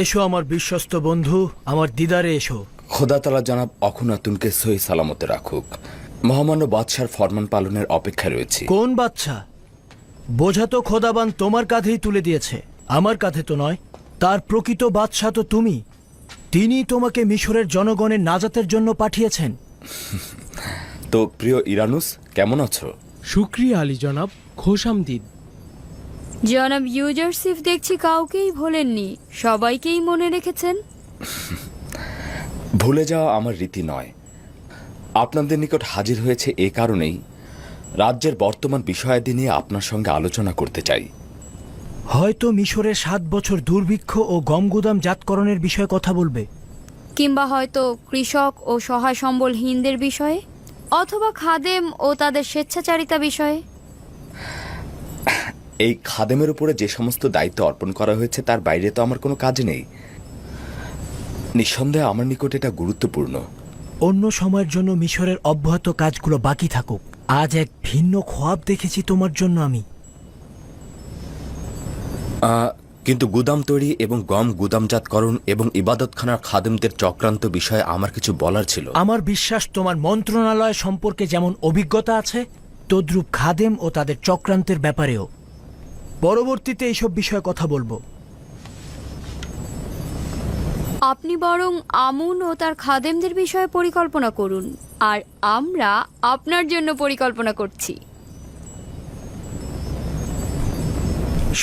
এসো আমার বিশ্বস্ত বন্ধু, আমার দিদারে এসো। খোদা তাআলা জনাব অখুনাতুনকে সহি সালামতে রাখুক। মহামান্য বাদশার ফরমান পালনের অপেক্ষায় রয়েছি। কোন বাচ্চা? বোঝা তো খোদাবান তোমার কাঁধেই তুলে দিয়েছে, আমার কাঁধে তো নয়। তার প্রকৃত বাদশা তো তুমি। তিনি তোমাকে মিশরের জনগণের নাজাতের জন্য পাঠিয়েছেন। তো প্রিয় ইরানুস, কেমন আছো? শুক্রিয়া আলী জনাব, খোশামদিদ। জনাব ইউজারসিফ দেখছি কাউকেই ভোলেননি, সবাইকেই মনে রেখেছেন। ভুলে যাওয়া আমার রীতি নয়। আপনাদের নিকট হাজির হয়েছে এ কারণেই, রাজ্যের বর্তমান বিষয়াদি নিয়ে আপনার সঙ্গে আলোচনা করতে চাই। হয়তো মিশরের 7 বছর দুর্ভিক্ষ ও গমগুদাম জাতকরণের বিষয়ে কথা বলবে, কিংবা হয়তো কৃষক ও সহায় সম্বলহীনদের বিষয়ে, অথবা খাদেম ও তাদের স্বেচ্ছাচারিতা বিষয়ে। এই খাদেমের উপরে যে সমস্ত দায়িত্ব অর্পণ করা হয়েছে তার বাইরে তো আমার কোনো কাজ নেই। নিঃসন্দেহে আমার নিকট এটা গুরুত্বপূর্ণ। অন্য সময়ের জন্য মিশরের অব্যাহত কাজগুলো বাকি থাকুক। আজ এক ভিন্ন খোয়াব দেখেছি তোমার জন্য আমি। কিন্তু গুদাম তৈরি এবং গম গুদামজাতকরণ এবং ইবাদতখানার খাদেমদের চক্রান্ত বিষয়ে আমার কিছু বলার ছিল। আমার বিশ্বাস তোমার মন্ত্রণালয় সম্পর্কে যেমন অভিজ্ঞতা আছে, তদ্রূপ খাদেম ও তাদের চক্রান্তের ব্যাপারেও। পরবর্তীতে এইসব বিষয়ে কথা বলবো। আপনি বরং আমুন ও তার খাদেমদের বিষয়ে পরিকল্পনা করুন, আর আমরা আপনার জন্য পরিকল্পনা করছি।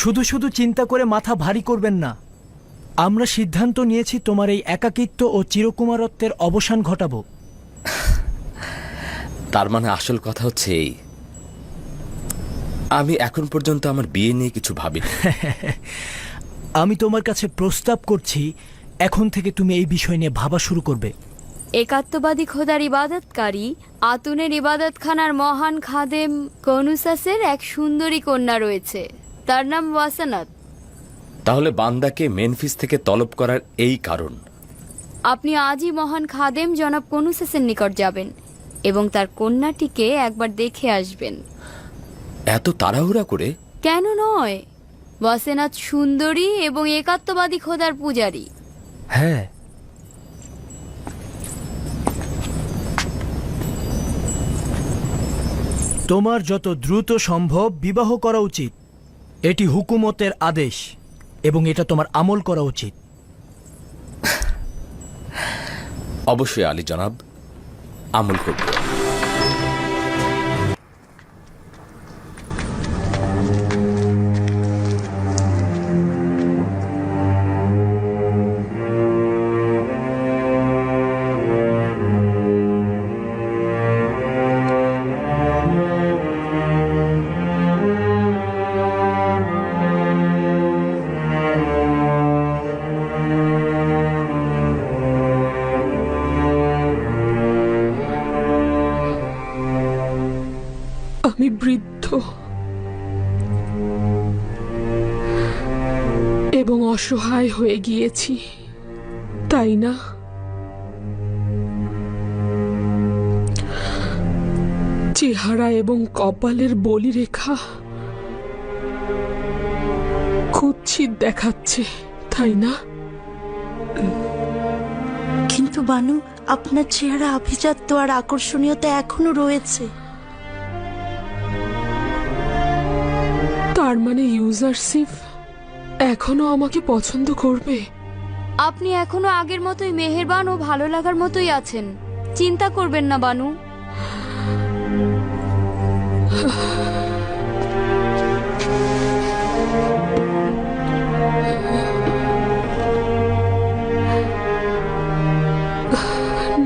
শুধু শুধু চিন্তা করে মাথা ভারী করবেন না। আমরা সিদ্ধান্ত নিয়েছি তোমার এই একাকিত্ব ও চিরকুমারত্বের অবসান ঘটাবো। তার মানে আসল কথা হচ্ছে এই, আমি এখন পর্যন্ত আমার বিয়ে নিয়ে কিছু ভাবিনি। আমি তোমার কাছে প্রস্তাব করছি, এখন থেকে তুমি এই বিষয় নিয়ে ভাবা শুরু করবে। একাত্মবাদী খোদার ইবাদতকারী আতুনের ইবাদতখানার মহান খাদেম কনুসাসের এক সুন্দরী কন্যা রয়েছে, তার নাম ওয়াসানাত। তাহলে বান্দাকে মেনফিস থেকে তলব করার এই কারণ। আপনি আজই মহান খাদেম জনাব কনুসাসের নিকট যাবেন এবং তার কন্যাটিকে একবার দেখে আসবেন। এত তাড়াহুড়া করে? কেন নয়, ওয়াসেনাত সুন্দরী এবং একাত্মবাদী খোদার পূজারী। হ্যাঁ, তোমার যত দ্রুত সম্ভব বিবাহ করা উচিত। এটি হুকুমতের আদেশ এবং এটা তোমার আমল করা উচিত। অবশ্যই আলী জনাব, আমল করব। আমি বৃদ্ধ এবং অসহায় হয়ে গিয়েছি, তাই না? চেহারা এবং কপালের বলিরেখা কুৎসিত দেখাচ্ছে, তাই না? কিন্তু বানু, আপনার চেহারা আভিজাত্য আর আকর্ষণীয়তা এখনো রয়েছে। তার মানে ইউজারসিফ এখনো আমাকে পছন্দ করবে? আপনি এখনো আগের মতোই মেহেরবান ও ভালো লাগার মতোই আছেন, চিন্তা করবেন না বানু।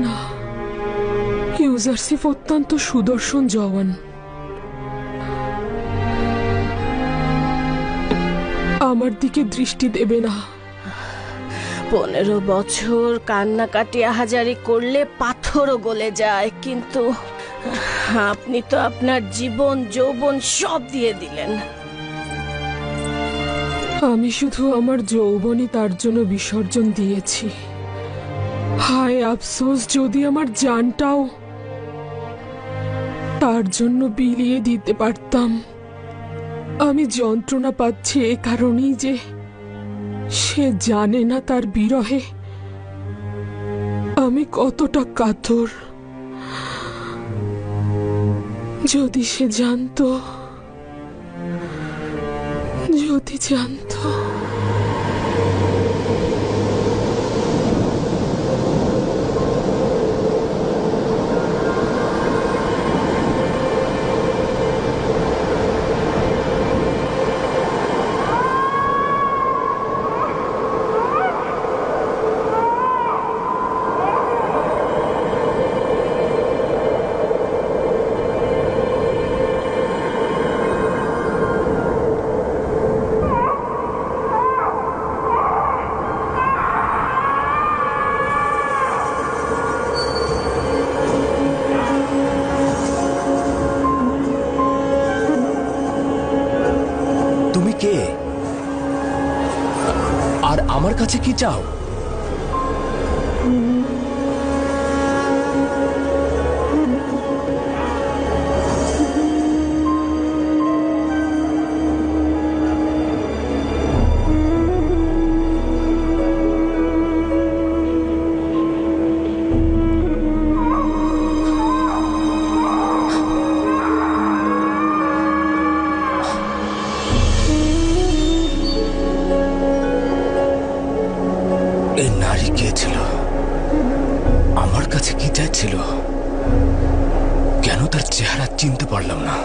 না, ইউজারসিফ অত্যন্ত সুদর্শন জওয়ান। আমার দিকে দৃষ্টি দেবে না। 15 বছর কান্নাকাটি আহাজারি করলে পাথরও গলে যায়, কিন্তু আপনি তো আপনার জীবন যৌবন সব দিয়ে দিলেন। আমি শুধু আমার যৌবনই তার জন্য বিসর্জন দিয়েছি। হায় আফসোস, যদি আমার জানটাও তার জন্য বিলিয়ে দিতে পারতাম। আমি যন্ত্রণা পাচ্ছি এ কারণেই যে সে জানে না তার বিরহে আমি কতটা কাতর। যদি সে জানতো, যদি জানতো। তুমি কে আর আমার কাছে কি চাও? এই নারী কে ছিল? আমার কাছে কি চাইছিল? কেন তার চেহারা চিনতে পারলাম না?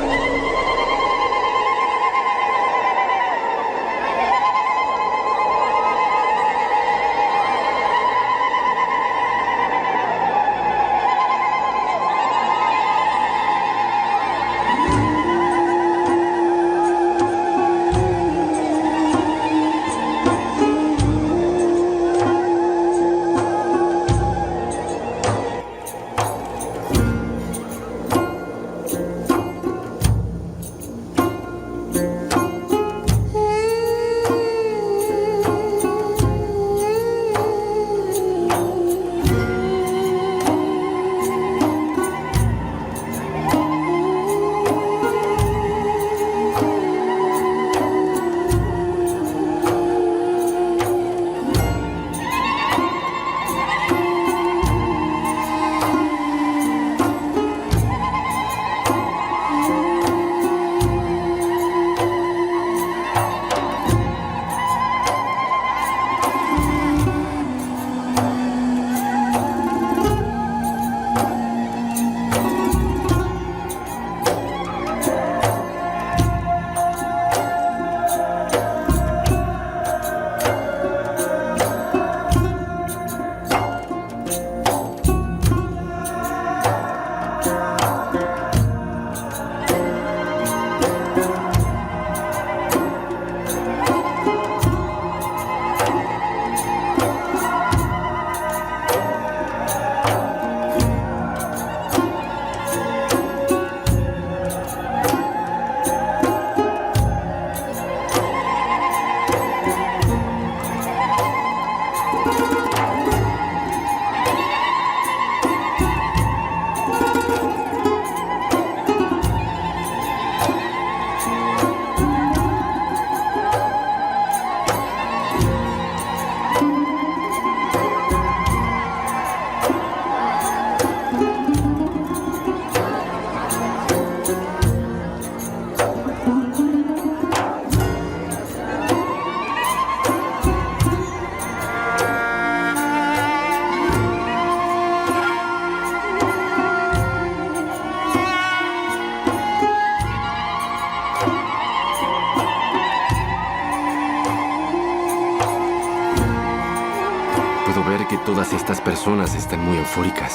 Puedo ver que todas estas personas están muy eufóricas.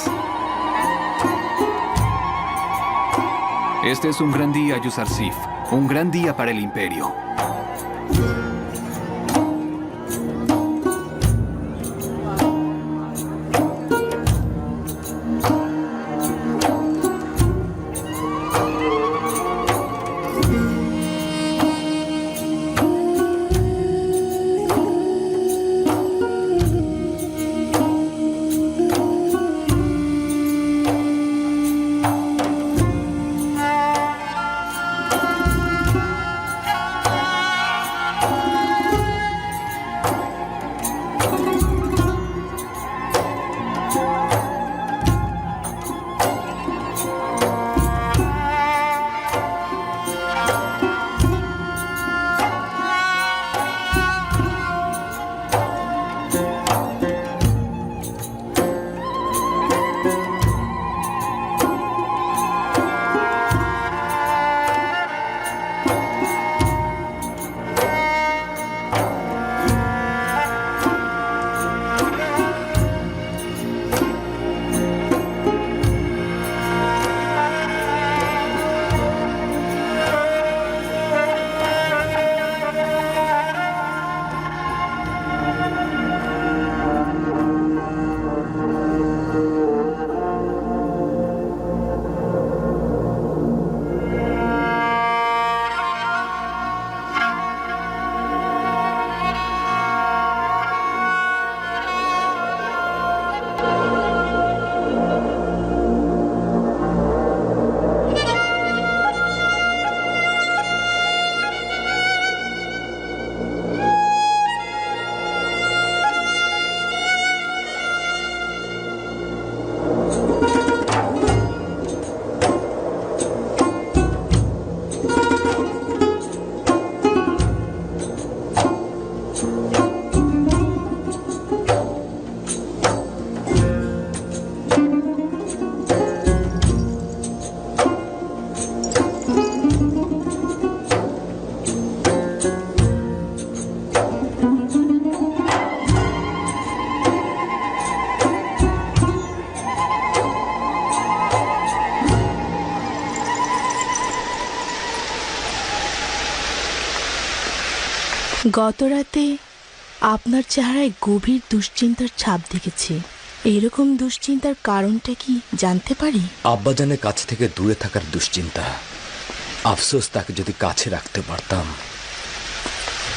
Este es un gran día, Yuzarsif. Un gran día para el Imperio. গতরাতে আপনার চেহারায় গভীর দুশ্চিন্তার ছাপ দেখেছি। এরকম দুশ্চিন্তার কারণটা কি জানতে পারি? আব্বাজানের কাছ থেকে দূরে থাকার দুশ্চিন্তা। আফসোস, তাকে যদি কাছে রাখতে পারতাম।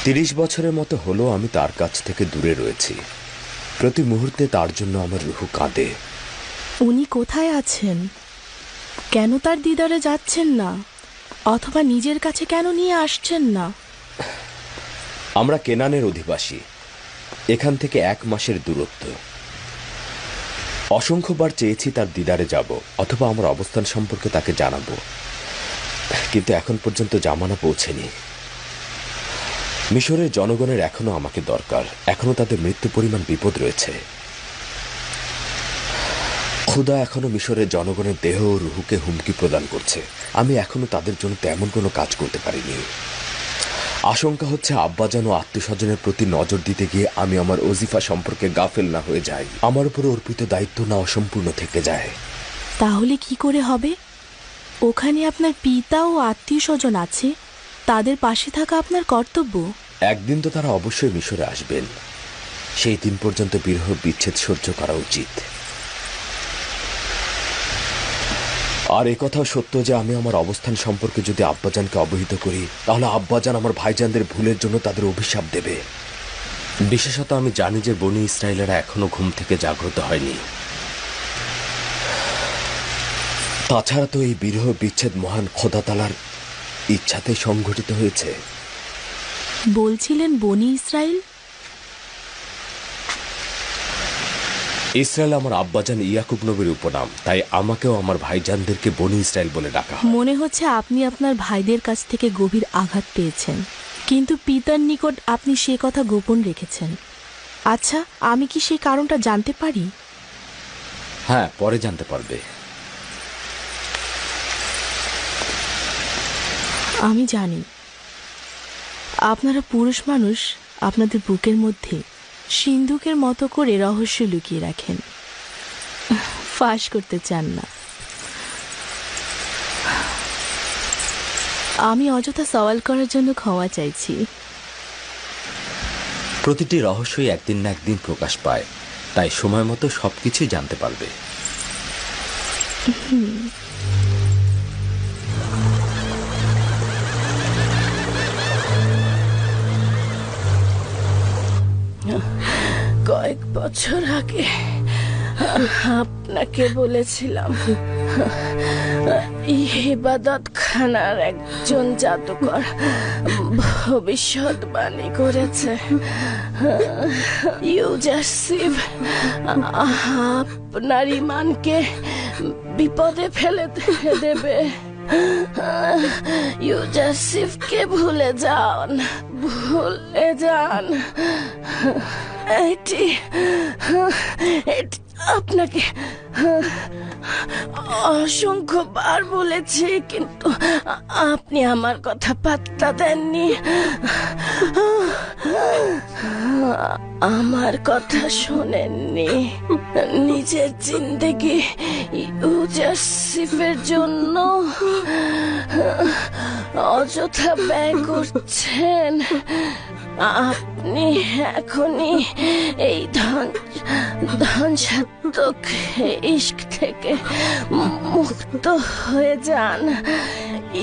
30 বছরের মতো হলো আমি তার কাছ থেকে দূরে রয়েছি। প্রতি মুহূর্তে তার জন্য আমার রুহু কাঁদে। উনি কোথায় আছেন? কেন তার দিদারে যাচ্ছেন না? অথবা নিজের কাছে কেন নিয়ে আসছেন না? আমরা কেনানের অধিবাসী, এখান থেকে 1 মাসের দূরত্ব। অসংখ্যবার চেয়েছি তার দিদারে যাব অথবা আমার অবস্থান সম্পর্কে তাকে জানাবো, কিন্তু এখন পর্যন্ত জামানা পৌঁছেনি। মিশরের জনগণের এখনো আমাকে দরকার, এখনো তাদের মৃত্যু পরিমাণ বিপদ রয়েছে। খুদা এখনো মিশরের জনগণের দেহ ও রুহুকে হুমকি প্রদান করছে। আমি এখনো তাদের জন্য তেমন কোনো কাজ করতে পারিনি। আশঙ্কা হচ্ছে আব্বাজান ও আত্মীয়স্বজনের প্রতি নজর দিতে গিয়ে আমি আমার ওজিফা সম্পর্কে গাফেল না হয়ে যাই, আমার উপর অর্পিত দায়িত্ব না অসম্পূর্ণ থেকে যায়। তাহলে কি করে হবে? ওখানে আপনার পিতা ও আত্মীয় স্বজন আছে, তাদের পাশে থাকা আপনার কর্তব্য। একদিন তো তারা অবশ্যই মিশরে আসবেন, সেই দিন পর্যন্ত বিরহ বিচ্ছেদ সহ্য করা উচিত। আর একথাও সত্য যে আমি আমার অবস্থান সম্পর্কে যদি আব্বাজানকে অবহিত করি, তাহলে আব্বাজান আমার ভাইজানদের ভুলের জন্য তাদের অভিশাপ দেবে। বিশেষত আমি জানি যে বনি ইসরায়েলেরা এখনো ঘুম থেকে জাগ্রত হয়নি। তাছাড়া তো এই বিরহ বিচ্ছেদ মহান খোদা তাআলার ইচ্ছাতে সংঘটিত হয়েছে। বলছিলেন বনি ইসরায়েল? ইসরায়েল আমার আব্বাজান ইয়াকুব নবীর উপনাম, তাই আমাকেও আমার ভাইজানদেরকে বনি ইসরায়েল বলে ডাকা হয়। মনে হচ্ছে আপনি আপনার ভাইদের কাছ থেকে গভীর আঘাত পেয়েছেন, কিন্তু পিতার নিকট আপনি সে কথা গোপন রেখেছেন। আচ্ছা, আমি কি সেই কারণটা জানতে পারি? হ্যাঁ, পরে জানতে পারবে। আমি জানি আপনারা পুরুষ মানুষ আপনাদের বুকের মধ্যে সিন্ধুকের মতো করে রহস্য লুকিয়ে রাখেন, ফাঁস করতে চান না। আমি অযথা সওয়াল করার জন্য ক্ষমা চাইছি। প্রতিটি রহস্যই একদিন না একদিন প্রকাশ পায়, তাই সময় মতো সবকিছুই জানতে পারবে। কয়েক বছর আগে আপনাকে বলেছিলাম ইবাদত খানার একজন জাদুকর ভবিষ্যৎবাণী করেছে ইউজাসিফ আপনার ঈমানকে বিপদে ফেলে দেবে। ইউজাসিফকে ভুলে যান, ভুলে যান। এটি আপনাকে অসংখ্যবার বলেছি, কিন্তু আপনি আমার কথা পাত্তা দেননি। আমার কথা শোনেননি। নিজের জিন্দেগি ইউজাসিফের জন্য অযথা ব্যয় করছেন। আপনি এখনই এই ধ্বংসাত্মক ইশক থেকে মুক্ত হয়ে যান।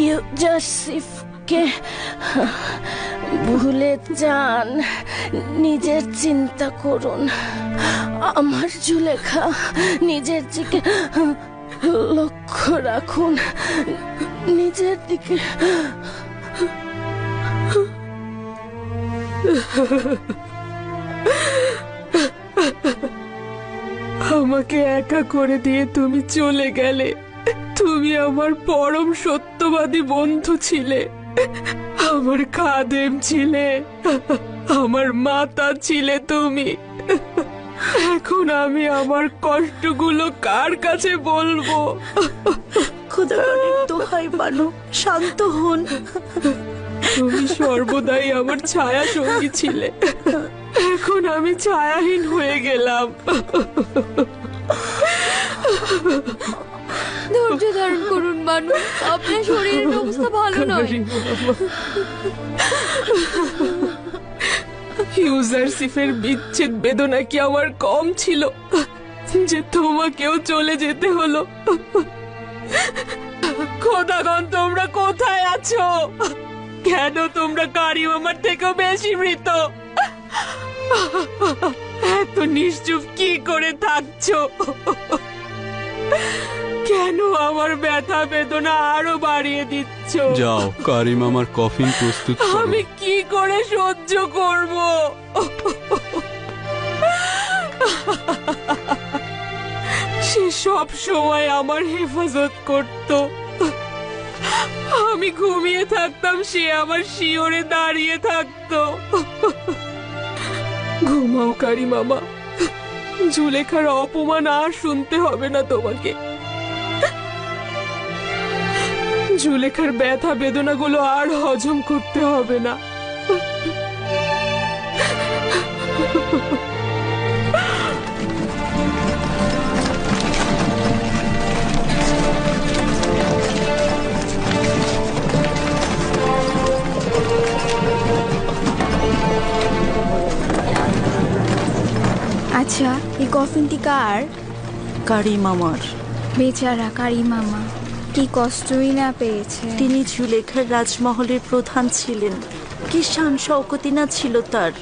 ইউজাসিফকে ভুলে যান, নিজের চিন্তা করুন। আমার জুলেখা, নিজের দিকে লক্ষ্য রাখুন, নিজের দিকে। আমাকে একা করে দিয়ে তুমি চলে গেলে। তুমি আমার পরম সত্যবাদী বন্ধু ছিলে, আমার খাদেম ছিলে, আমার মাতা ছিলে তুমি। এখন আমি আমার কষ্টগুলো কার কাছে বলবো? খোদার দোহাই বানো, শান্ত হন। তুমি সর্বদাই আমার ছায়া সঙ্গী ছিলে, এখন আমি ছায়াহীন হয়ে গেলাম। ধৈর্য ধারণ করুন বানু, আপনার শরীরের অবস্থা ভালো নয়। ইউজারসিফের বিচ্ছেদ বেদনা কি আমার কম ছিল যে তোমাকেও চলে যেতে হলো? খোদাগণ, তোমরা কোথায় আছো? কেন তোমরা কারিম আমার থেকেও বেশি মৃত? এত নিশ্চুপ কি করে থাকছো? কেন আমার ব্যথা বেদনা আরো বাড়িয়ে দিচ্ছ? যাও, কারিম আমার কফিন প্রস্তুত করো। আমি কি করে সহ্য করব? সে সব সময় আমার হেফাজত করত। আমি ঘুমিয়ে থাকতাম, সে আমার শিওরে দাঁড়িয়ে থাকতো। ঘুমাও কারিম মামা, জুলেখার অপমান আর শুনতে হবে না তোমাকে। জুলেখার ব্যথা বেদনাগুলো আর হজম করতে হবে না। আচ্ছা, এই কফিনটি কার? কারিম আমার। বেচারা কারিম মামা কি কষ্টই না পেয়েছে। তিনি জুলেখার রাজমহলের প্রধান ছিলেন, কি শান শওকতি না ছিল তার।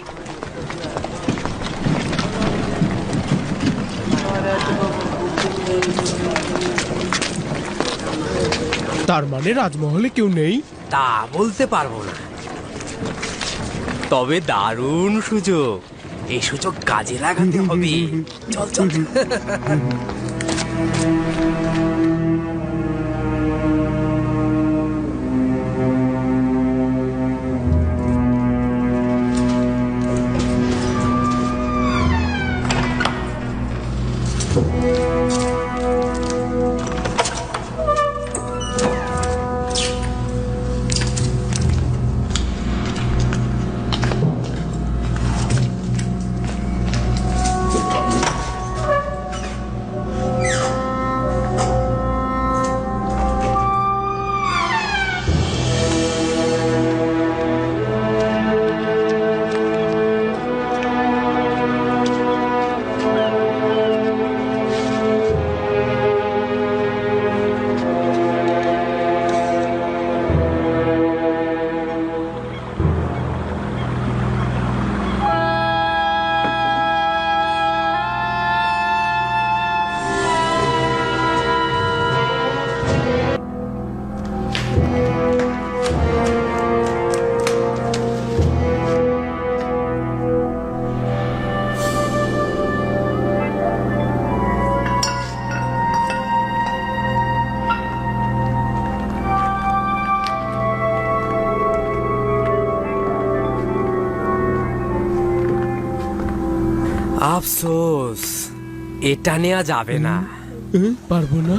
তার মানে রাজমহলে কেউ নেই? তা বলতে পারবো না, তবে দারুণ সুযোগ। এই সুযোগ কাজে লাগাতে হবে। চল চল। আফসোস, এটা নেওয়া যাবে না। পারবো না।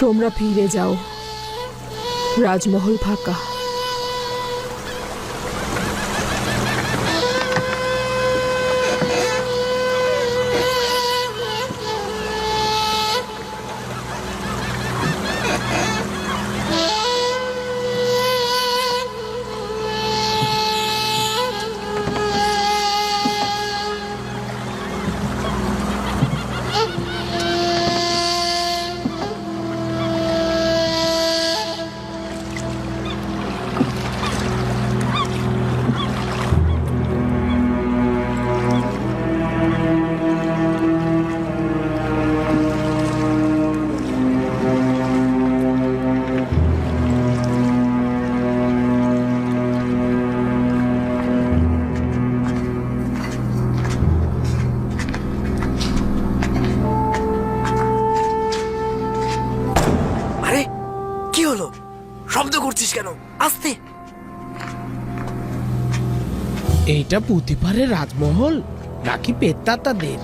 তোমরা ফিরে যাও, রাজমহল ফাঁকা। শব্দ করছিস কেন? আস্তে। এইটা পুঁতিপাড়ের রাজমহল নাকি পেত্তাতাদের?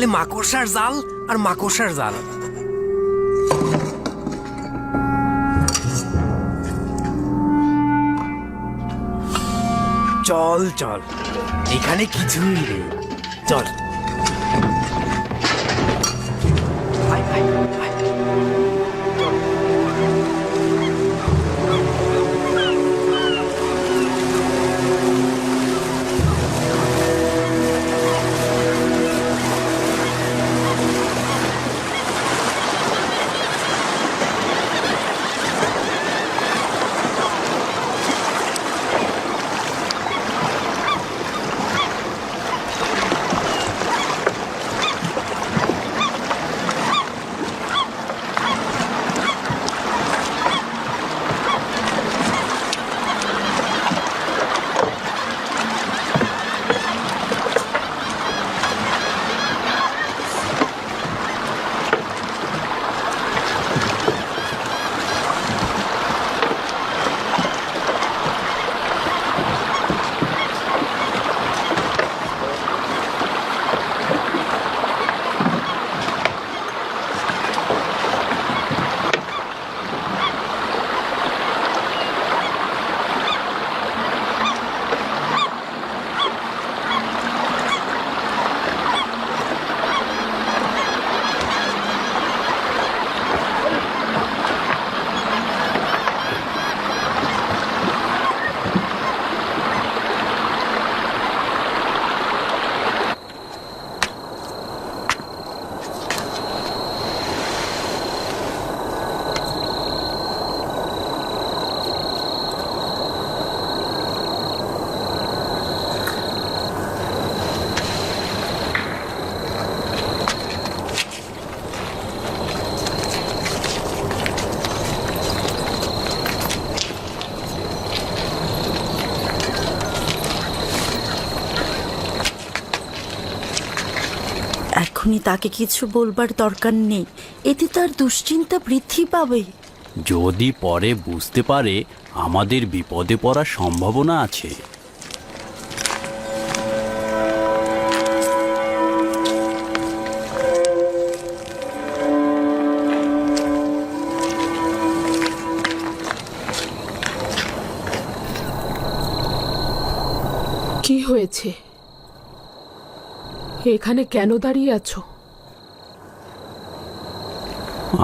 খালি মাকড়সার জাল আর মাকড়সার জাল। চল চল, এখানে কিছুই নেই, চল। আয়, আয়, আয়। এখনই তাকে কিছু বলবার দরকার নেই, এতে তার দুশ্চিন্তা বৃদ্ধি পাবে। যদি পরে বুঝতে পারে আমাদের বিপদে পড়ার সম্ভাবনা আছে। কি হয়েছে? এখানে কেন দাঁড়িয়ে আছো?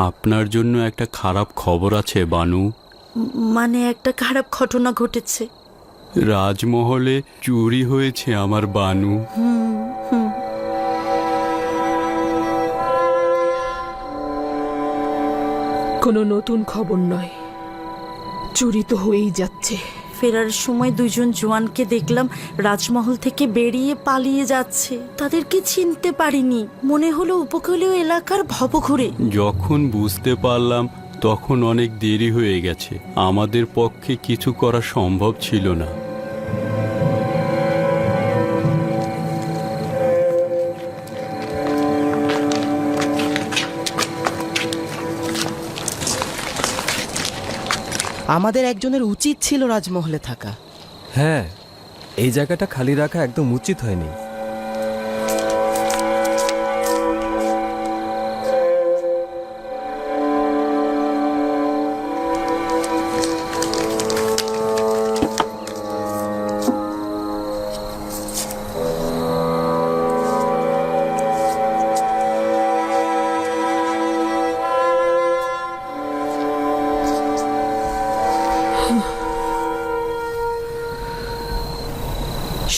আপনার জন্য একটা খারাপ খবর আছে বানু। মানে একটা খারাপ ঘটনা ঘটেছে। রাজমহলে চুরি হয়েছে আমার বানু। কোনো নতুন খবর নয়, চুরি তো হয়েই যাচ্ছে। ফেরার সময় দুজন জওয়ানকে দেখলাম রাজমহল থেকে বেরিয়ে পালিয়ে যাচ্ছে। তাদেরকে চিনতে পারিনি, মনে হলো উপকূলীয় এলাকার ভবঘুরে। যখন বুঝতে পারলাম তখন অনেক দেরি হয়ে গেছে, আমাদের পক্ষে কিছু করা সম্ভব ছিল না। আমাদের একজনের উচিত ছিল রাজমহলে থাকা। হ্যাঁ, এই জায়গাটা খালি রাখা একদম উচিত হয়নি।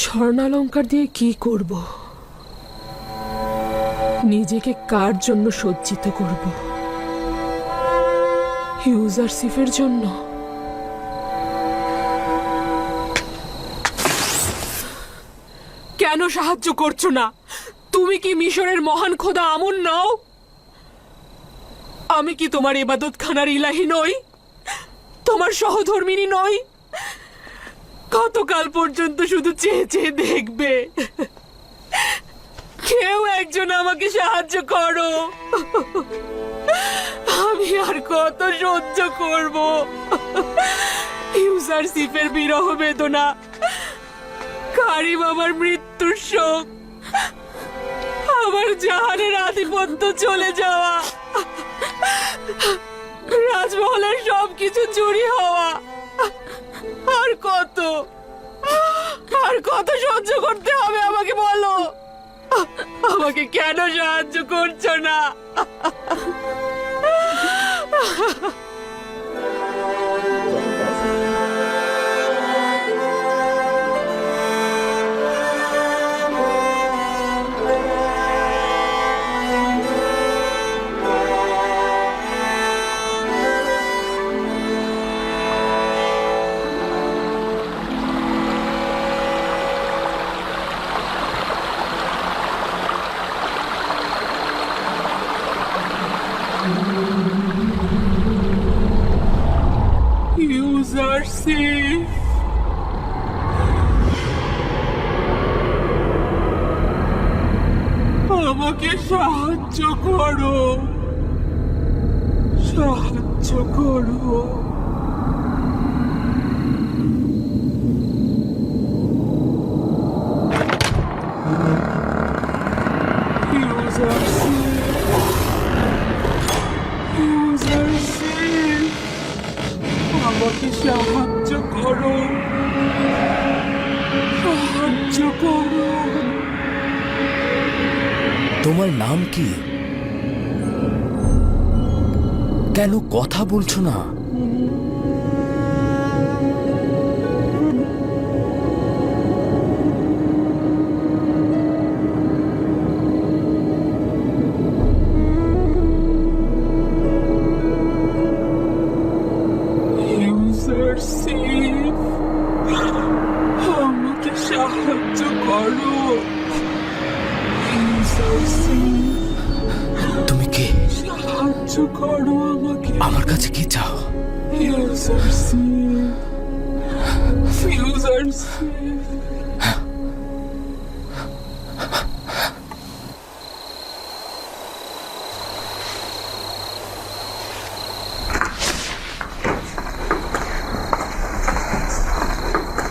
স্বর্ণালঙ্কার দিয়ে কি করব? নিজেকে কার জন্য সজ্জিত করব? ইউজারশিপের জন্য? কেন সাহায্য করছো না? তুমি কি মিশরের মহান খোদা আমুন নও? আমি কি তোমার ইবাদতখানার ইলাহি নই? তোমার সহধর্মিনী নই? কতকাল পর্যন্ত শুধু চেয়ে চেয়ে দেখবে? কেউ একজন আমাকে সাহায্য করো। আমি আর কত সহ্য করব? ইউজারশিপের বিরহ বেদনা, কারিম আমার মৃত্যুর শোক, আমার জাহানের আধিপত্য চলে যাওয়া, রাজমহলের সবকিছু চুরি হওয়া, আর কত সহ্য করতে হবে আমাকে বলো? আমাকে কেন সাহায্য করছো না? আমাকে সাহায্য করো, সাহায্য করো। আমাকে সাহায্য করো, সাহায্য করো। তোমার নাম কি? কেন কথা বলছো না? আমাকে সাহায্য করো। তুমি কে? সাহায্য করো আমাকে। আমার কাছে কি চাও?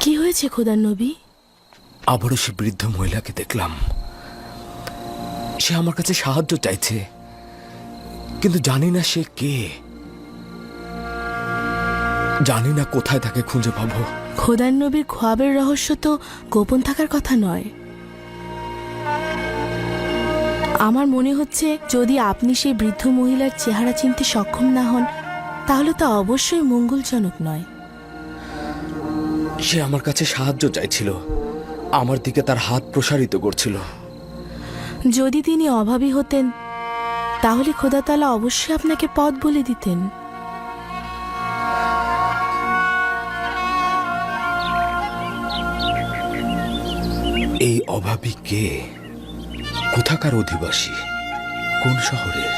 কি হয়েছে খোদার নবী? আবারও সে বৃদ্ধ মহিলাকে দেখলাম। সে আমার কাছে সাহায্য চাইছে, কিন্তু জানি না সে কে, জানি না কোথায় তাকে খুঁজে পাবো। খোদার নবীর খোয়াবের রহস্য তো গোপন থাকার কথা নয়। আমার মনে হচ্ছে যদি আপনি সেই বৃদ্ধ মহিলার চেহারা চিনতে সক্ষম না হন, তাহলে তা অবশ্যই মঙ্গলজনক নয়। সে আমার কাছে সাহায্য চাইছিল, আমার দিকে তার হাত প্রসারিত করছিল। যদি তিনি অভাবী হতেন, তাহলে খোদা তাআলা অবশ্যই আপনাকে পথ বলে দিতেন। এই অভাবী কে? কোথাকার অধিবাসী? কোন শহরের?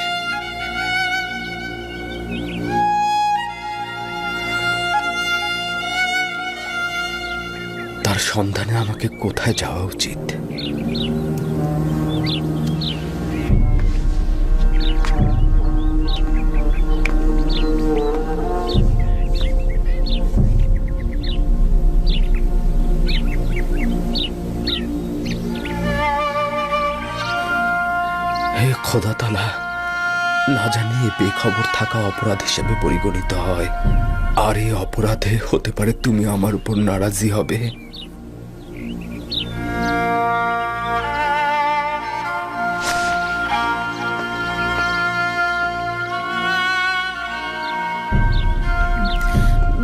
তার সন্ধানে আমাকে কোথায় যাওয়া উচিত? হে খোদা তাআলা, না জানি এ বেখবর থাকা অপরাধ হিসেবে পরিগণিত হয়, আর এই অপরাধে হতে পারে তুমি আমার উপর নারাজি হবে।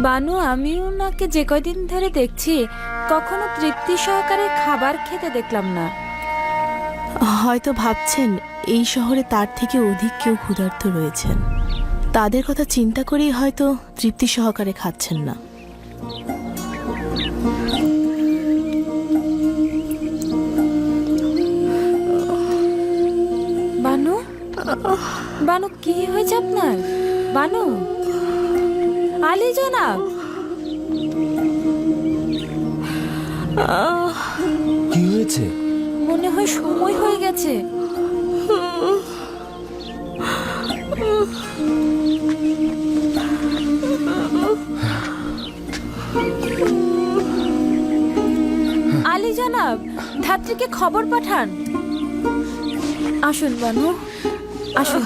বানু, আমি ওনাকে যে কয়দিন ধরে দেখছি কখনো তৃপ্তি সহকারে খাবার খেতে দেখলাম না। হয়তো ভাবছেন এই শহরে তার থেকে অধিক কেউ ক্ষুধার্ত রয়েছেন। তাদের কথা চিন্তা করেই হয়তো তৃপ্তি সহকারে খাচ্ছেন না। বানু, বানু কি হয়েছে আপনার? বানু, আলী জনাব, কি হয়েছে? মনে হয় সময় হয়ে গেছে। আলী জনাব, ধাত্রীকে খবর পাঠান। আসুন বানু, আসুন।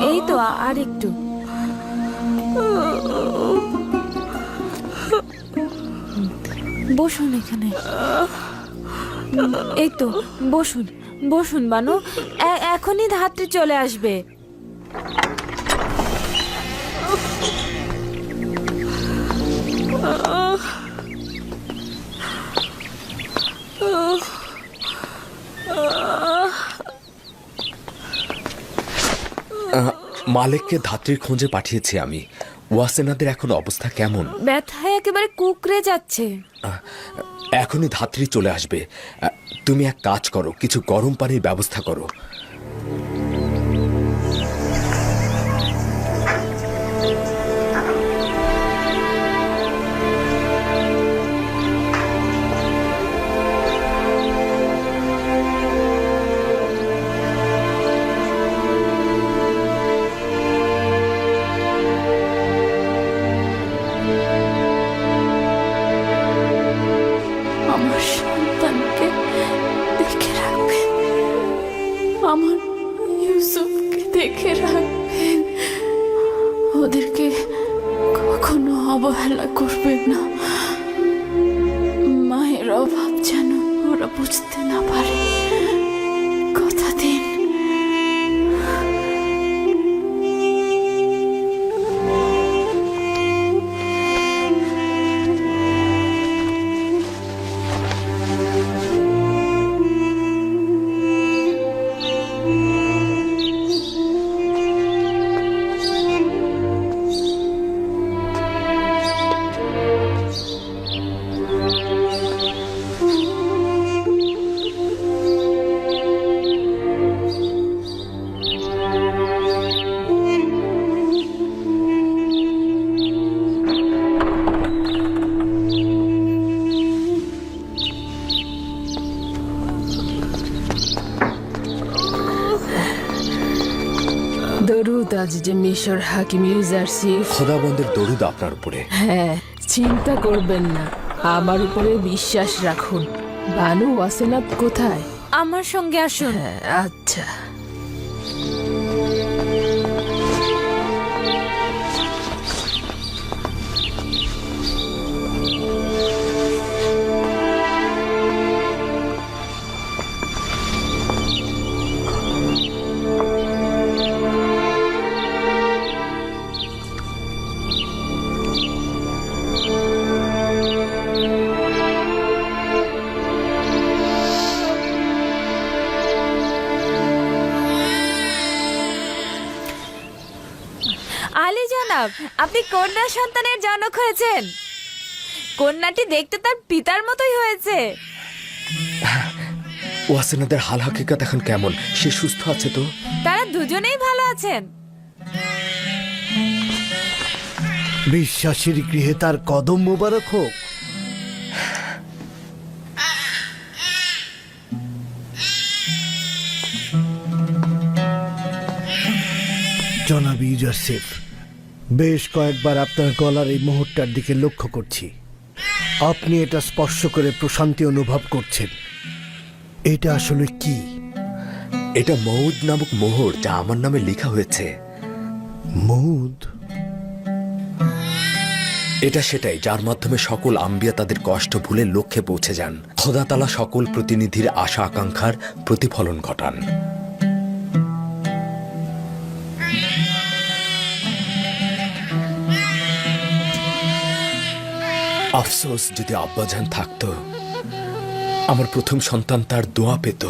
এই তো আর একটু। বসুন এখানে। এই তো, বসুন বসুন বানু, এখনই ধাত্রী চলে আসবে। মালিককে ধাত্রীর খোঁজে পাঠিয়েছি আমি। ওয়াসেনাদের এখন অবস্থা কেমন? ব্যথায় একেবারে কুকড়ে যাচ্ছে। এখনই ধাত্রী চলে আসবে। তুমি এক কাজ করো, কিছু গরম পানির ব্যবস্থা করো। আমার সন্তানকে দেখে রাখবেন, আমার ইউসুফকে দেখে রাখবেন, ওদেরকে কখনো অবহেলা করবেন না। মায়ের অভাব যেন ওরা বুঝতে না পারে, কথা দিন। দরুদ আজ যে মিশর হাকিম ইউজারসিফ। খোদাবন্দের দরুদ আপনার উপরে। হ্যাঁ, চিন্তা করবেন না, আমার উপরে বিশ্বাস রাখুন। বানু ওয়াসেনাত কোথায়? আমার সঙ্গে আসুন। হ্যাঁ, আচ্ছা। আলী জনাব, আপনি কন্যা সন্তানের জনক হয়েছেন। কন্যাটি দেখতে তার পিতার মতোই হয়েছে। ওয়াসেনাদের হাল হাকিকত এখন কেমন? সে সুস্থ আছে তো? তারা দুজনেই ভালো আছেন। বিশ্বাসীর গৃহে তার কদম মোবারক হোক। জনাব ইউজারসিফ, বেশ কয়েকবার আপনার গলার এই মুহূর্তটার দিকে লক্ষ্য করছি। আপনি এটা স্পর্শ করে প্রশান্তি অনুভব করছেন। এটা আসলে কি? এটা মৌদ নামক মোহর, যা আমার নামে লেখা হয়েছে। মৌদ? এটা সেটাই যার মাধ্যমে সকল আম্বিয়া তাদের কষ্ট ভুলে লক্ষ্যে পৌঁছে যান। খোদা তাআলা সকল প্রতিনিধির আশা আকাঙ্ক্ষার প্রতিফলন ঘটান। আফসোস, যদি আব্বাজান থাকতো, আমার প্রথম সন্তান তার দোয়া পেত।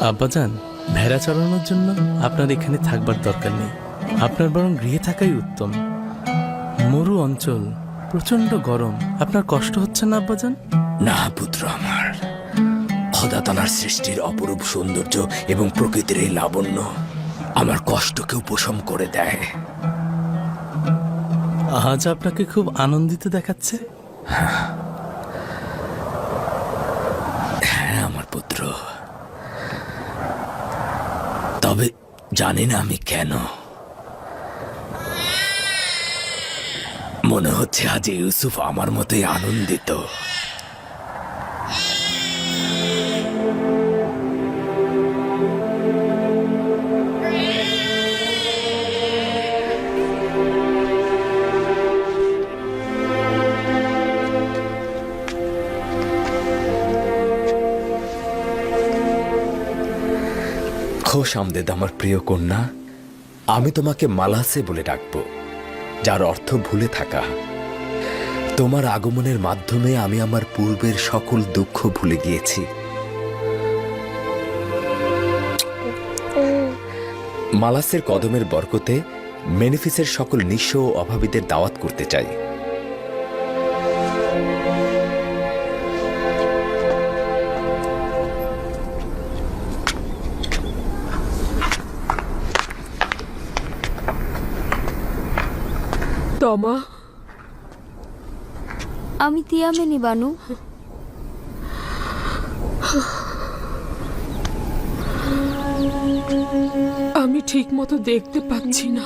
আব্বাজান, ভেড়া চড়ানোর জন্য আপনার এখানে থাকবার দরকার নেই। আপনার বরং গৃহে থাকাই উত্তম। মরু অঞ্চল, প্রচন্ড গরম। আপনার কষ্ট হচ্ছে না আব্বাজান? না পুত্র আমার, খোদা তাআলার সৃষ্টির অপরূপ সৌন্দর্য এবং প্রকৃতির এই লাবণ্য আমার কষ্টকে উপশম করে দেয়। আজ আপনাকে খুব আনন্দিত দেখাচ্ছে। হ্যাঁ আমার পুত্র, তবে জানি না আমি কেন মনে হচ্ছে আজ ইউসুফ আমার মতোই আনন্দিত। খোশ আমদেদ আমার প্রিয় কন্যা, আমি তোমাকে মালাসে বলে ডাকবো, যার অর্থ ভুলে থাকা। তোমার আগমনের মাধ্যমে আমি আমার পূর্বের সকল দুঃখ ভুলে গিয়েছি। মালাসের কদমের বরকতে মেনিফিসের সকল নিঃস্ব ও অভাবীদের দাওয়াত করতে চাই। তমা, আমি তিয়ামেনি বানু। আমি ঠিক মতো দেখতে পাচ্ছি না,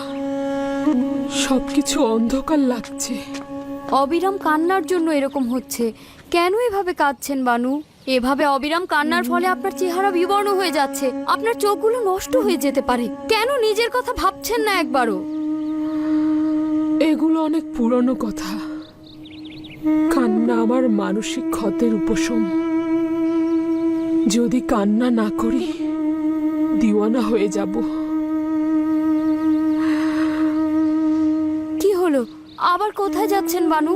সবকিছু অন্ধকার লাগছে। অবিরাম কান্নার জন্য এরকম হচ্ছে। কেন এভাবে কাঁদছেন বানু? এভাবে অবিরাম কান্নার ফলে আপনার চেহারা বিবর্ণ হয়ে যাচ্ছে, আপনার চোখগুলো নষ্ট হয়ে যেতে পারে। কেন নিজের কথা ভাবছেন না একবারও? এগুলো অনেক পুরনো কথা। কান্না আমার মানসিক ক্ষতের উপশম। যদি কান্না না করি দিওয়ানা হয়ে যাব। কি হলো? আবার কোথায় যাচ্ছেন বানু?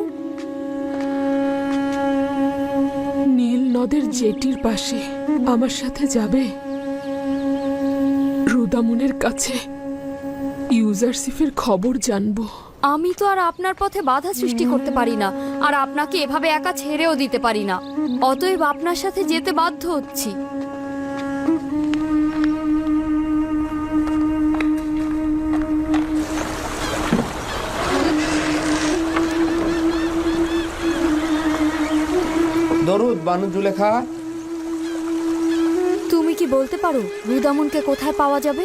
নীল নদের জেটির পাশে আমার সাথে যাবে? রুদামুনের কাছে ইউজারসিফের খবর জানবো। আমি তো আর আপনার পথে বাধা সৃষ্টি করতে পারি না, আর আপনাকে এভাবে একা ছেড়েও দিতে পারি না। অতএব আপনার সাথে যেতে বাধ্য হচ্ছি। দরুদ বানু জুলেখা। তুমি কি বলতে পারো রুদামুনকে কোথায় পাওয়া যাবে?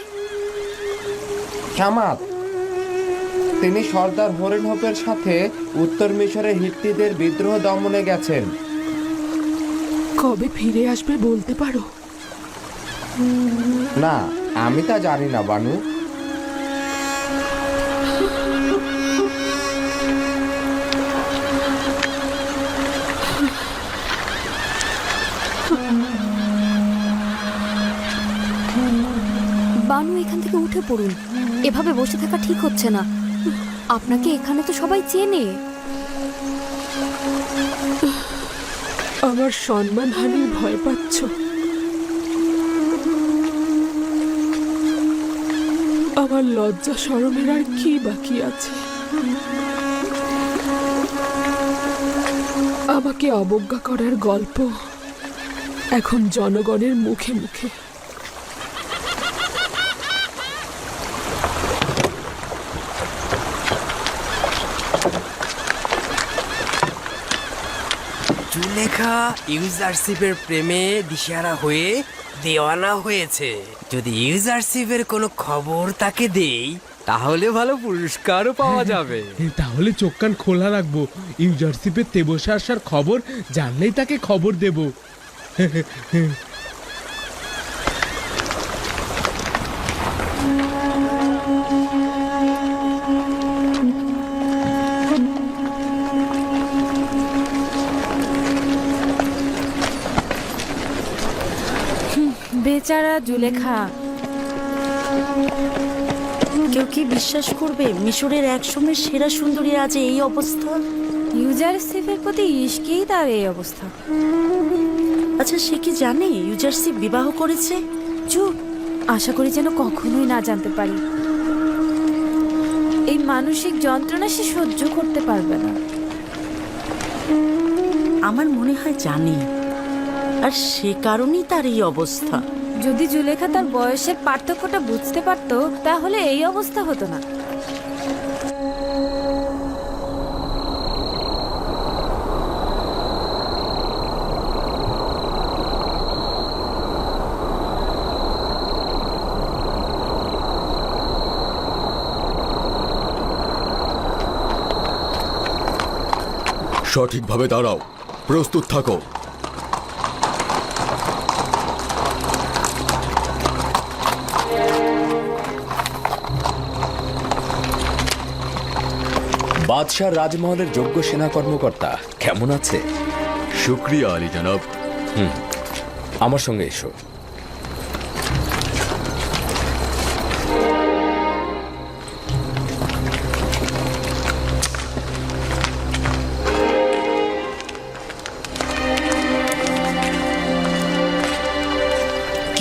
শামাত, তিনি সর্দার হরিনহোপের সাথে উত্তর মিশরের হিত্তিদের বিদ্রোহ দমনে গেছেন। কবে ফিরে আসবে বলতে পারো? না, আমি তা জানি না বানু। বানু, এখান থেকে উঠে পড়ুন। এভাবে বসে থাকা ঠিক হচ্ছে না। আপনাকে এখানে তো সবাই চেনে। আমার সম্মানহানির ভয় পাচ্ছ? আমার লজ্জা শরমের আর কি বাকি আছে? আমাকে অবজ্ঞা করার গল্প এখন জনগণের মুখে মুখে। জুলেখা ইউজারশিপের প্রেমে দিশেহারা হয়ে দেওয়ানা হয়েছে। যদি ইউজারশিপের কোনো খবর তাকে দেই তাহলে ভালো পুরস্কারও পাওয়া যাবে। তাহলে চোখ কান খোলা রাখবো। ইউজারশিপের তেবসে আসার খবর জানলেই তাকে খবর দেব। বেচারা জুলেখা। কেউ কি বিশ্বাস করবে মিশরের একসময় সেরা সুন্দরী আজ এই অবস্থা? ইউজারসিফের প্রতি ইশকেই তার এই অবস্থা। আচ্ছা, সে কি জানে ইউজারসিফ বিবাহ করেছে? চুপ, আশা করি যেন কখনোই না জানতে পারি। এই মানসিক যন্ত্রণা সে সহ্য করতে পারবে না। আমার মনে হয় জানে, আর সে কারণেই তার এই অবস্থা। যদি জুলেখা তার বয়সের পার্থক্যটা বুঝতে পারতো তাহলে এই অবস্থা হতো না। সঠিকভাবে দাঁড়াও, প্রস্তুত থাকো। বাদশাহ রাজমহলের যোগ্য সেনা কর্মকর্তা কেমন আছে? শুক্রিয়া আলী জনাব। আমার সঙ্গে এসো।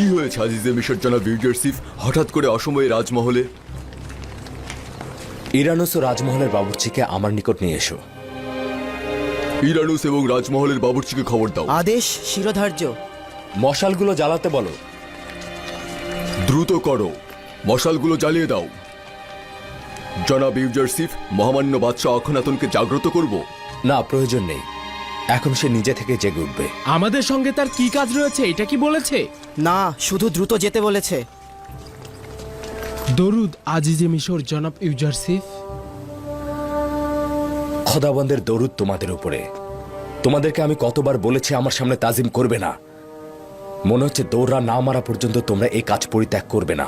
কি হয়েছে আজিজে মিশর জনাব ইউজারসিফ, হঠাৎ করে অসময়ে রাজমহলে? ইরানুস ও রাজমহলের বাবুর্চিকে আমার নিকট নিয়ে এসো। ইরানুস এবং রাজমহলের বাবুর্চিকে খবর দাও। আদেশ শিরোধার্য। মশালগুলো জ্বালাতে বলো। দ্রুত করো, মশালগুলো জ্বালিয়ে দাও। জনাব ইউজারসিফ, মহামান্য বাদশাহ অখনাতনকে জাগ্রত করব? না, প্রয়োজন নেই, এখন সে নিজে থেকে জেগে উঠবে। আমাদের সঙ্গে তার কি কাজ রয়েছে এটা কি বলেছে? না, শুধু দ্রুত যেতে বলেছে। দরুদ আজিজে মিশর জনাব ইউজারসিফ। খোদাবন্দের দরুদ তোমাদের উপরে। তোমাদেরকে আমি কতবার বলেছি আমার সামনে তাজিম করবে না। মনে হচ্ছে দৌড়া না মারা পর্যন্ত তোমরা এই কাজ পরিত্যাগ করবে না।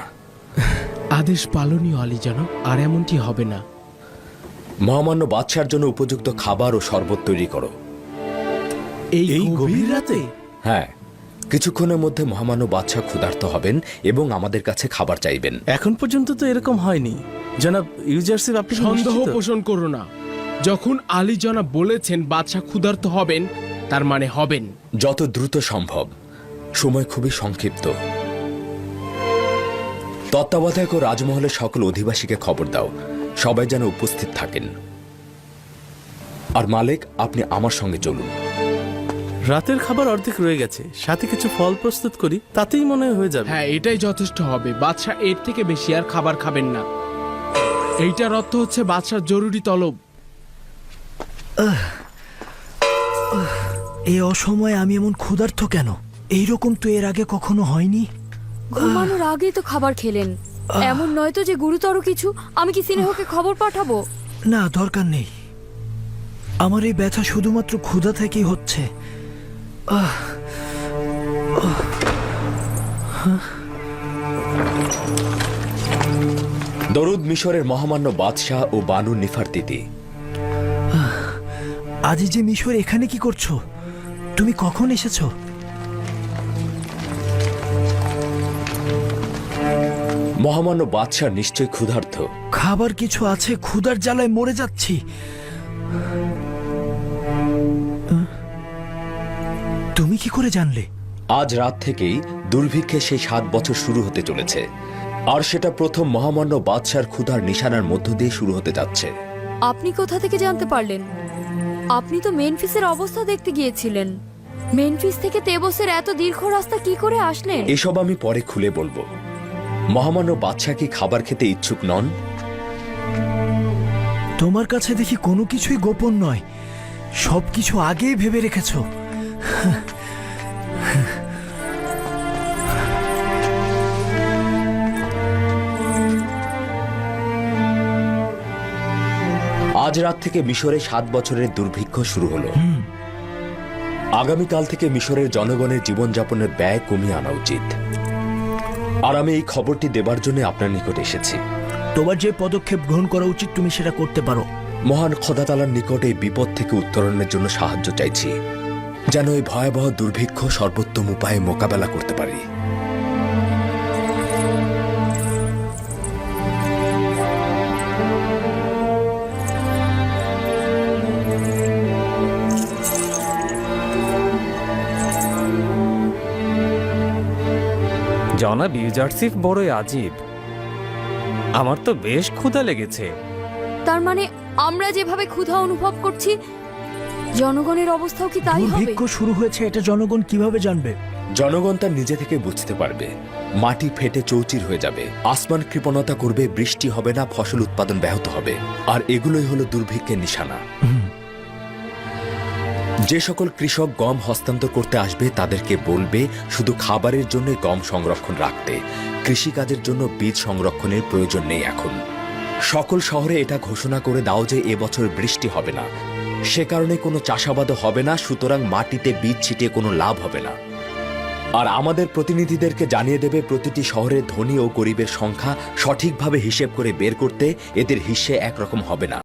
আদেশ পালনীয় আলী জনাব, আর এমনটি হবে না। মহামান্য বাদশার জন্য উপযুক্ত খাবার ও শরবত তৈরি করো। এই গভীর রাতে? হ্যাঁ, কিছুক্ষণের মধ্যে মহামান্য বাদশাহ ক্ষুধার্ত হবেন এবং আমাদের কাছে খাবার চাইবেন। এখন পর্যন্ত তো এরকম হয়নি জনাব ইউজারসিফ। আপনি সন্দেহ পোষণ করো না। যখন আলী জনাব বলেছেন বাদশাহ ক্ষুধার্ত হবেন, তার মানে হবেন। যত দ্রুত সম্ভব, সময় খুবই সংক্ষিপ্ত। তত্ত্বাবধায়ক ও রাজমহলের সকল অধিবাসীকে খবর দাও, সবাই যেন উপস্থিত থাকেন। আর মালিক, আপনি আমার সঙ্গে চলুন। রাতের খাবার অর্ধেক রয়ে গেছে, সাথে কিছু ফল প্রস্তুত করি, তাতেই মনে হয়ে যাবে। হ্যাঁ, এটাই যথেষ্ট হবে। বাদশাহ এর থেকে বেশি আর খাবার খাবেন না। এইটার অর্থ হচ্ছে বাদশার জরুরি তলব। এই অসময়ে আমি এমন ক্ষুধার্ত কেন? এইরকম তো এর আগে কখনো হয়নি। ঘুমানোর আগেই তো খাবার খেলেন। এমন নয় তো যে গুরুতর কিছু? আমি কি সিনেহকে খবর পাঠাবো? না, দরকার নেই। আমার এই ব্যথা শুধুমাত্র ক্ষুধা থেকেই হচ্ছে। দরুদ মিশরের মহামান্য বাদশাহ ও বানু নিফারতিতি। আজিজে মিশর, এখানে কি করছো? তুমি কখন এসেছো? মহামান্য বাদশাহ নিশ্চয় ক্ষুধার্ত। খাবার কিছু আছে, ক্ষুধার জ্বালায় মরে যাচ্ছি। তুমি কি করে জানলে? আজ রাত থেকেই দুর্ভিক্ষে সেই 7 বছর শুরু হতে চলেছে, আর সেটা প্রথম মহামান্য বাদশার ক্ষুধার নিশানার মধ্য দিয়ে শুরু হতে যাচ্ছে। আপনি কোথা থেকে জানতে পারলেন? আপনি তো মেনফিসের অবস্থা দেখতে গিয়েছিলেন। মেনফিস থেকে তেবসের এত দীর্ঘ রাস্তা কি করে আসলেন? এসব আমি পরে খুলে বলবো। মহামান্য বাদশাহ কি খাবার খেতে ইচ্ছুক নন? তোমার কাছে দেখি কোনো কিছুই গোপন নয়, সবকিছু আগেই ভেবে রেখেছো। আজ রাত থেকে মিশরে 7 বছরের দুর্ভিক্ষ শুরু হলো। আগামীকাল থেকে মিশরের জনগণের জীবনযাপনের ব্যয় কমিয়ে আনা উচিত। আর আমি এই খবরটি দেবার জন্য আপনার নিকট এসেছি। তোমার যে পদক্ষেপ গ্রহণ করা উচিত তুমি সেটা করতে পারো। মহান খোদা তাআলার নিকট এই বিপদ থেকে উত্তরণের জন্য সাহায্য চাইছি, যেন এই ভয়াবহ দুর্ভিক্ষ সর্বোত্তম উপায়ে মোকাবেলা করতে পারি। জনাব ইউজারসিফ বড়ই আজীব। আমার তো বেশ ক্ষুধা লেগেছে। তার মানে আমরা যেভাবে ক্ষুধা অনুভব করছি জনগণের অবস্থাও কি তাই হবে? দুর্ভিক্ষ শুরু হয়েছে এটা জনগণ কিভাবে জানবে? জনগণ তার নিজে থেকে বুঝতে পারবে। মাটি ফেটে চৌচির হয়ে যাবে, আসমান কৃপণতা করবে, বৃষ্টি হবে না, ফসল উৎপাদন ব্যাহত হবে। আর এগুলোই হলো দুর্ভিক্ষের নিশানা। যে সকল কৃষক গম হস্তান্তর করতে আসবে তাদেরকে বলবে শুধু খাবারের জন্য গম সংরক্ষণ রাখতে, কৃষিকাজের জন্য বীজ সংরক্ষণের প্রয়োজন নেই এখন। সকল শহরে এটা ঘোষণা করে দাও যে এবছর বৃষ্টি হবে না, সে কারণে কোনো চাষাবাদও হবে না, সুতরাং মাটিতে বীজ ছিটিয়ে কোনো লাভ হবে না। আর আমাদের প্রতিনিধিদেরকে জানিয়ে দেবে প্রতিটি শহরের ধনী ও গরিবের সংখ্যা সঠিকভাবে হিসেব করে বের করতে, এদের হিসে একরকম হবে না।